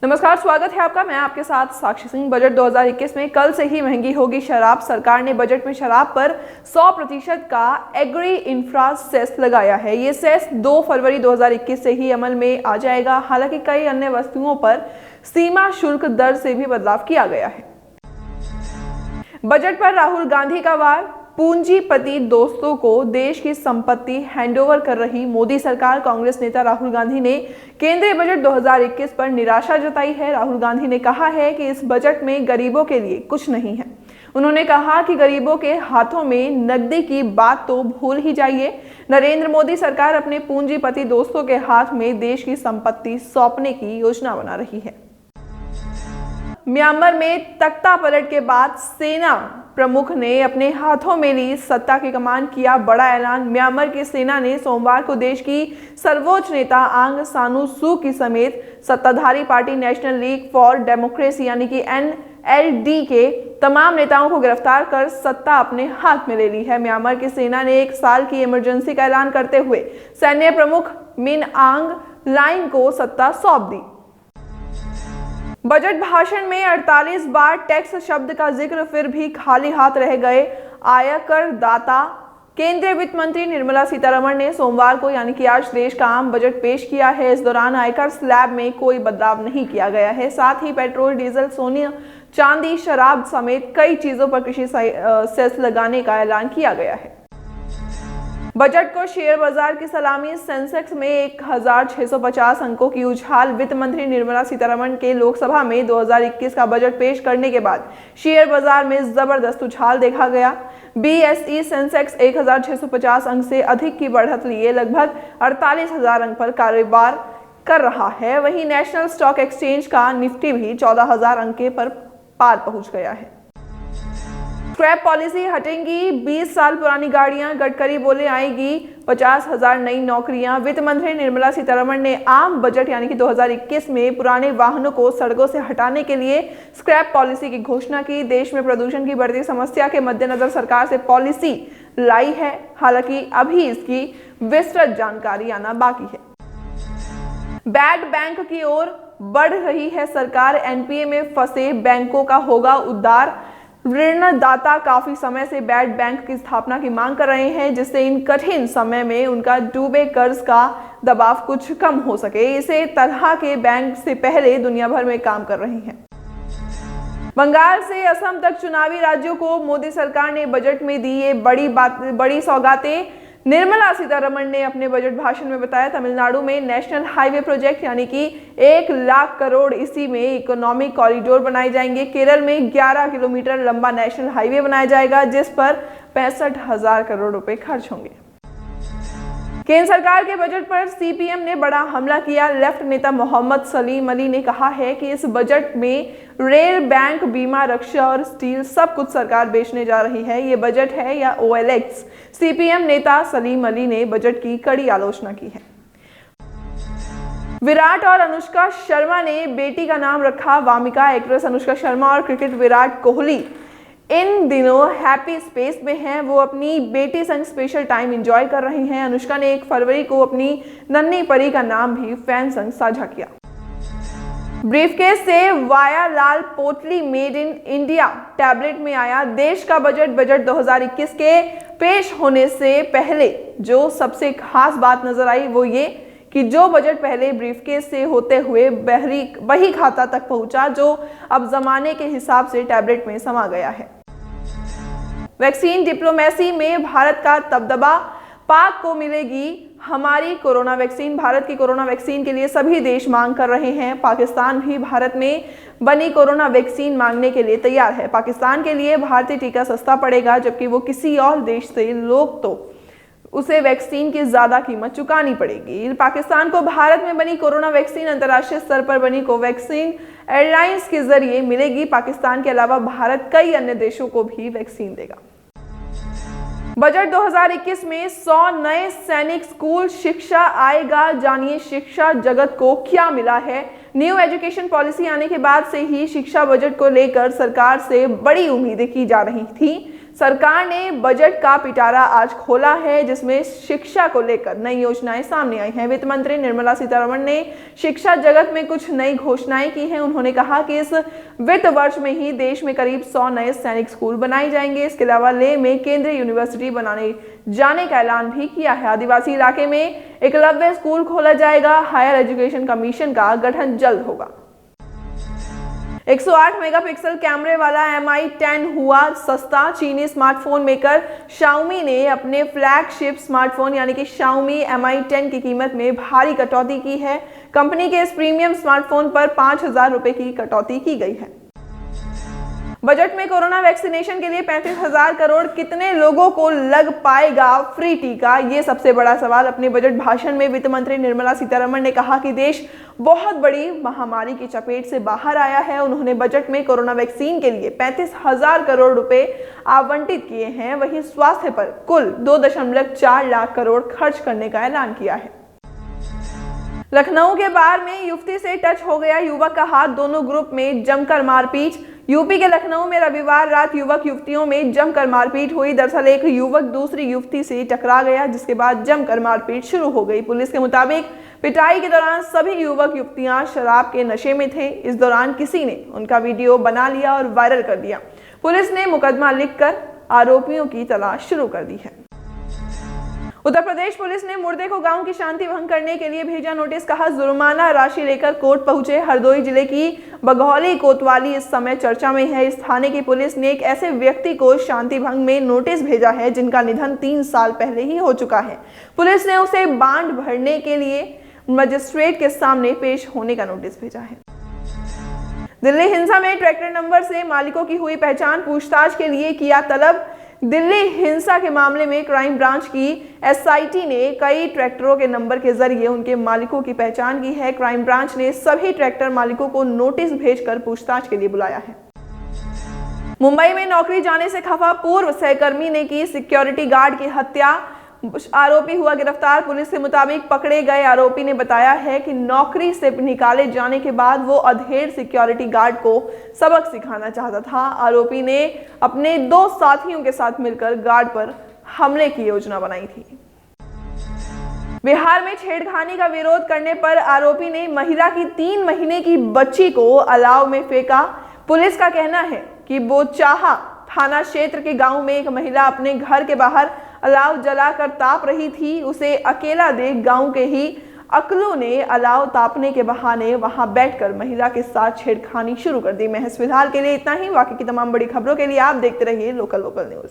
नमस्कार, स्वागत है आपका। मैं आपके साथ साक्षी सिंह। बजट 2021 में कल से ही महंगी होगी शराब। सरकार ने बजट में शराब पर 100% का एग्री इंफ्रा सेस लगाया है। ये सेस 2 फरवरी 2021 से ही अमल में आ जाएगा। हालांकि कई अन्य वस्तुओं पर सीमा शुल्क दर से भी बदलाव किया गया है। बजट पर राहुल गांधी का वार। पूंजीपति दोस्तों को देश की संपत्ति हैंडओवर कर रही मोदी सरकार। कांग्रेस नेता राहुल गांधी ने केंद्रीय बजट 2021 पर निराशा जताई है। राहुल गांधी ने कहा है कि इस बजट में गरीबों के लिए कुछ नहीं है। उन्होंने कहा कि गरीबों के हाथों में नकदी की बात तो भूल ही जाइए। नरेंद्र मोदी सरकार अपने पूंजीपति दोस्तों के हाथ में देश की संपत्ति सौंपने की योजना बना रही है। म्यांमार में तख्ता पलट के बाद सेना प्रमुख ने अपने हाथों में ली सत्ता की कमान, किया बड़ा ऐलान। म्यांमार की सेना ने सोमवार को देश की सर्वोच्च नेता आंग सानू सू की समेत सत्ताधारी party national league for democracy यानी कि NLD के तमाम नेताओं को गिरफ्तार कर सत्ता अपने हाथ में ले ली है। म्यांमार की सेना ने 1 साल की इमरजेंसी का ऐलान करते हुए सैन्य प्रमुख मिन आंग लाइन को सत्ता सौंप दी। बजट भाषण में 48 बार टैक्स शब्द का जिक्र, फिर भी खाली हाथ रह गए आयकर दाता। केंद्रीय वित्त मंत्री निर्मला सीतारमण ने सोमवार को यानी कि आज देश का आम बजट पेश किया है। इस दौरान आयकर स्लैब में कोई बदलाव नहीं किया गया है। साथ ही पेट्रोल, डीजल, सोने, चांदी, शराब समेत कई चीजों पर कृषि सेस लगाने का ऐलान किया गया है। बजट को शेयर बाजार की सलामी। सेंसेक्स में 1650 अंकों की उछाल। वित्त मंत्री निर्मला सीतारमण के लोकसभा में 2021 का बजट पेश करने के बाद शेयर बाजार में जबरदस्त उछाल देखा गया। BSE सेंसेक्स 1650 अंक से अधिक की बढ़त लिए लगभग 48,000 अंक पर कारोबार कर रहा है। वहीं नेशनल स्टॉक एक्सचेंज का निफ्टी भी 14,000 अंक के पर पार पहुंच गया है। स्क्रैप पॉलिसी हटेंगी 20 साल पुरानी गाड़ियां। गडकरी बोले आएगी 50,000 नई नौकरियां। वित्त मंत्री निर्मला सीतारमण ने आम बजट यानी कि 2021 में पुराने वाहनों को सड़कों से हटाने के लिए स्क्रैप पॉलिसी की घोषणा की। देश में प्रदूषण की बढ़ती समस्या के मद्देनजर सरकार से पॉलिसी लाई है। हालांकि अभी इसकी विस्तृत जानकारी आना बाकी है। बैड बैंक की ओर बढ़ रही है सरकार। NPA में फंसे बैंकों का होगा उद्धार। ऋणदाता काफी समय से बैड बैंक की स्थापना की मांग कर रहे हैं, जिससे इन कठिन समय में उनका डूबे कर्ज का दबाव कुछ कम हो सके। इसे तरह के बैंक से पहले दुनिया भर में काम कर रहे हैं। बंगाल से असम तक चुनावी राज्यों को मोदी सरकार ने बजट में दी ये बड़ी सौगातें। निर्मला सीतारमण ने अपने बजट भाषण में बताया, तमिलनाडु में नेशनल हाईवे प्रोजेक्ट यानी कि 1 लाख करोड़, इसी में इकोनॉमिक कॉरिडोर बनाए जाएंगे। केरल में 11 किलोमीटर लंबा नेशनल हाईवे बनाया जाएगा, जिस पर 65,000 करोड़ रुपए खर्च होंगे। केंद्र सरकार के बजट पर CPM ने बड़ा हमला किया। लेफ्ट नेता मोहम्मद सलीम अली ने कहा है कि इस बजट में रेल, बैंक, बीमा, रक्षा और स्टील सब कुछ सरकार बेचने जा रही है। ये बजट है या OLX। CPM नेता सलीम अली ने बजट की कड़ी आलोचना की है। विराट और अनुष्का शर्मा ने बेटी का नाम रखा वामिका। एक्ट्रेस अनुष्का शर्मा और क्रिकेट विराट कोहली इन दिनों हैप्पी स्पेस में हैं। वो अपनी बेटी संग स्पेशल टाइम एंजॉय कर रही हैं। अनुष्का ने 1 फरवरी को अपनी नन्ही परी का नाम भी फैन संग साझा किया। ब्रीफकेस से वाया लाल पोटली मेड इन इंडिया टैबलेट में आया देश का बजट 2021 के पेश होने से पहले जो सबसे खास बात नजर आई वो ये कि जो बजट पहले ब्रीफकेस से होते हुए वही खाता तक पहुंचा, जो अब जमाने के हिसाब से टैबलेट में समा गया है। वैक्सीन डिप्लोमेसी में भारत का दबदबा। पाक को मिलेगी हमारी कोरोना वैक्सीन। भारत की कोरोना वैक्सीन के लिए सभी देश मांग कर रहे हैं। पाकिस्तान भी भारत में बनी कोरोना वैक्सीन मांगने के लिए तैयार है। पाकिस्तान के लिए भारतीय टीका सस्ता पड़ेगा, जबकि वो किसी और देश से लोग तो उसे वैक्सीन की ज्यादा कीमत चुकानी पड़ेगी। पाकिस्तान को भारत में बनी कोरोना वैक्सीन अंतर्राष्ट्रीय स्तर पर बनी कोवैक्सीन एयरलाइंस के जरिए मिलेगी। पाकिस्तान के अलावा भारत कई अन्य देशों को भी वैक्सीन देगा। बजट 2021 में 100 नए सैनिक स्कूल शिक्षा आएगा। जानिए शिक्षा जगत को क्या मिला है। न्यू एजुकेशन पॉलिसी आने के बाद से ही शिक्षा बजट को लेकर सरकार से बड़ी उम्मीदें की जा रही थी। सरकार ने बजट का पिटारा आज खोला है, जिसमें शिक्षा को लेकर नई योजनाएं सामने आई हैं। वित्त मंत्री निर्मला सीतारमण ने शिक्षा जगत में कुछ नई घोषणाएं की हैं। उन्होंने कहा कि इस वित्त वर्ष में ही देश में करीब 100 नए सैनिक स्कूल बनाए जाएंगे। इसके अलावा लेह में केंद्रीय यूनिवर्सिटी बनाने जाने का ऐलान भी किया है। आदिवासी इलाके में एकलव्य स्कूल खोला जाएगा। हायर एजुकेशन कमीशन का गठन जल्द होगा। 108 मेगापिक्सल कैमरे वाला Mi 10 हुआ सस्ता। चीनी स्मार्टफोन मेकर Xiaomi ने अपने फ्लैगशिप स्मार्टफोन यानी कि Xiaomi Mi 10 की कीमत में भारी कटौती की है। कंपनी के इस प्रीमियम स्मार्टफोन पर 5,000 रुपए की कटौती की गई है। बजट में कोरोना वैक्सीनेशन के लिए 35,000 करोड़, कितने लोगों को लग पाएगा फ्री टीका, ये सबसे बड़ा सवाल। अपने बजट भाषण में वित्त मंत्री निर्मला सीतारमण ने कहा कि देश बहुत बड़ी महामारी की चपेट से बाहर आया है। उन्होंने बजट में कोरोना वैक्सीन के लिए 35,000 करोड़ रुपए आवंटित किए हैं। वहीं स्वास्थ्य पर कुल 2.4 लाख करोड़ खर्च करने का ऐलान किया है। लखनऊ के बार में युवती से टच हो गया युवक का हाथ, दोनों ग्रुप में जमकर मारपीट। यूपी के लखनऊ में रविवार रात युवक युवतियों में जमकर मारपीट हुई। दरअसल एक युवक दूसरी युवती से टकरा गया, जिसके बाद जमकर मारपीट शुरू हो गई। पुलिस के मुताबिक पिटाई के दौरान सभी युवक युवतियां शराब के नशे में थे। इस दौरान किसी ने उनका वीडियो बना लिया और वायरल कर दिया। पुलिस ने मुकदमा लिखकर आरोपियों की तलाश शुरू कर दी है। उत्तर प्रदेश पुलिस ने मुर्दे को गांव की शांति भंग करने के लिए भेजा नोटिस। कहा जुर्माना राशि लेकर कोर्ट पहुंचे। हरदोई जिले की बघौली कोतवाली इस समय चर्चा में है। इस थाने की पुलिस ने एक ऐसे व्यक्ति को शांति भंग में नोटिस भेजा है जिनका निधन 3 साल पहले ही हो चुका है। पुलिस ने उसे बांड भरने के लिए मजिस्ट्रेट के सामने पेश होने का नोटिस भेजा है। दिल्ली हिंसा में ट्रैक्टर नंबर से मालिकों की हुई पहचान, पूछताछ के लिए किया तलब। दिल्ली हिंसा के मामले में क्राइम ब्रांच की एसआईटी ने कई ट्रैक्टरों के नंबर के जरिए उनके मालिकों की पहचान की है। क्राइम ब्रांच ने सभी ट्रैक्टर मालिकों को नोटिस भेजकर पूछताछ के लिए बुलाया है। मुंबई में नौकरी जाने से खफा पूर्व सहकर्मी ने की सिक्योरिटी गार्ड की हत्या, आरोपी हुआ गिरफ्तार। पुलिस के मुताबिक पकड़े गए आरोपी ने बताया है कि नौकरी से निकाले जाने के बाद वो अधेड़ सिक्योरिटी गार्ड को सबक सिखाना चाहता था। आरोपी ने अपने 2 साथियों के साथ मिलकर गार्ड पर हमले की योजना बनाई थी। बिहार में छेड़खानी का विरोध करने पर आरोपी ने महिला की 3 महीने की बच्ची को अलाव में फेंका। पुलिस का कहना है कि बोचाहा थाना क्षेत्र के गांव में एक महिला अपने घर के बाहर अलाव जलाकर ताप रही थी। उसे अकेला देख गांव के ही अकलों ने अलाव तापने के बहाने वहां बैठकर महिला के साथ छेड़खानी शुरू कर दी। महज फिलहाल के लिए इतना ही। बाकी की तमाम बड़ी खबरों के लिए आप देखते रहिए लोकल न्यूज।